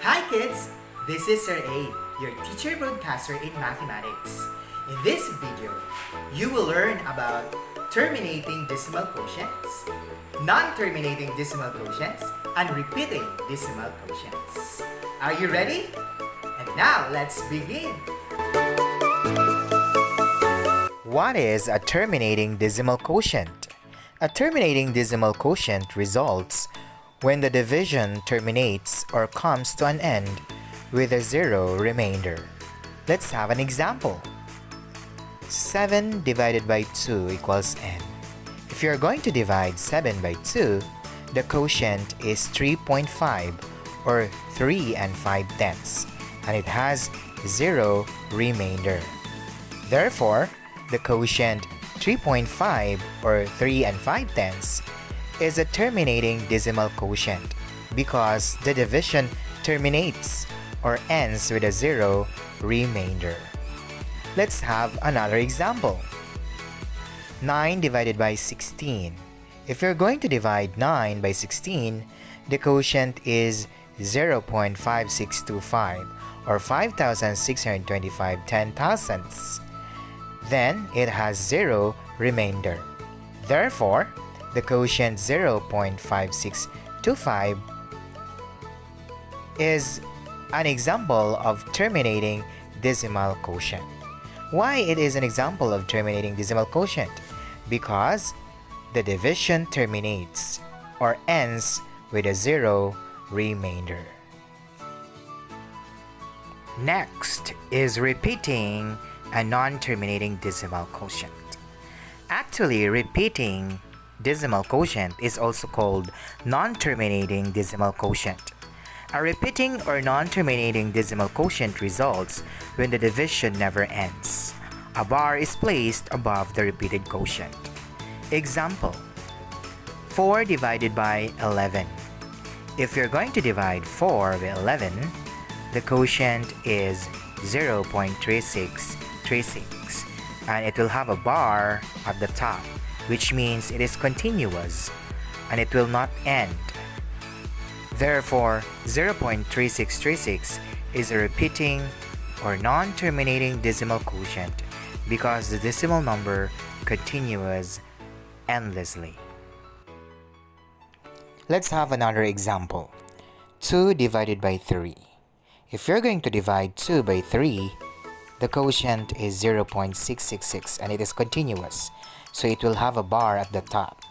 Hi kids! This is Sir A, your teacher broadcaster in mathematics. In this video, you will learn about terminating decimal quotients, non-terminating decimal quotients, and repeating decimal quotients. Are you ready? And now, let's begin! What is a terminating decimal quotient? A terminating decimal quotient results when the division terminates or comes to an end with a zero remainder. Let's have an example. 7 divided by 2 equals n. If you're going to divide 7 by 2, the quotient is 3.5 or 3 and 5/10, and it has zero remainder. Therefore, the quotient 3.5 or 3 and 5/10 is a terminating decimal quotient because the division terminates or ends with a zero remainder. Let's have another example. 9 divided by 16. If you're going to divide 9 by 16, the quotient is 0.5625 or 5,625 10,000ths. Then it has zero remainder. Therefore, the quotient 0.5625 is an example of terminating decimal quotient. Why it is an example of terminating decimal quotient? Because the division terminates or ends with a zero remainder. Next is repeating a non-terminating decimal quotient. Actually, repeating decimal quotient is also called non-terminating decimal quotient. A repeating or non-terminating decimal quotient results when the division never ends. A bar is placed above the repeated quotient. Example: 4 divided by 11. If you're going to divide 4 by 11, the quotient is 0.3636, and it will have a bar at the top, which means it is continuous and it will not end. Therefore, 0.3636 is a repeating or non-terminating decimal quotient because the decimal number continues endlessly. Let's have another example. 2 divided by 3. If you're going to divide 2 by 3, the quotient is 0.666 and it is continuous, so it will have a bar at the top.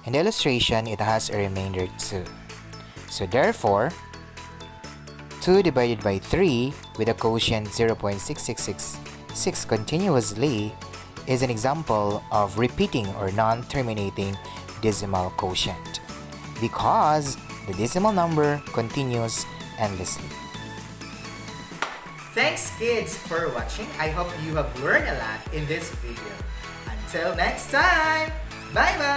In the illustration, it has a remainder 2. So therefore, 2 divided by 3 with a quotient 0.6666 continuously is an example of repeating or non-terminating decimal quotient because the decimal number continues endlessly. Thanks kids for watching. I hope you have learned a lot in this video. Until next time, bye bye!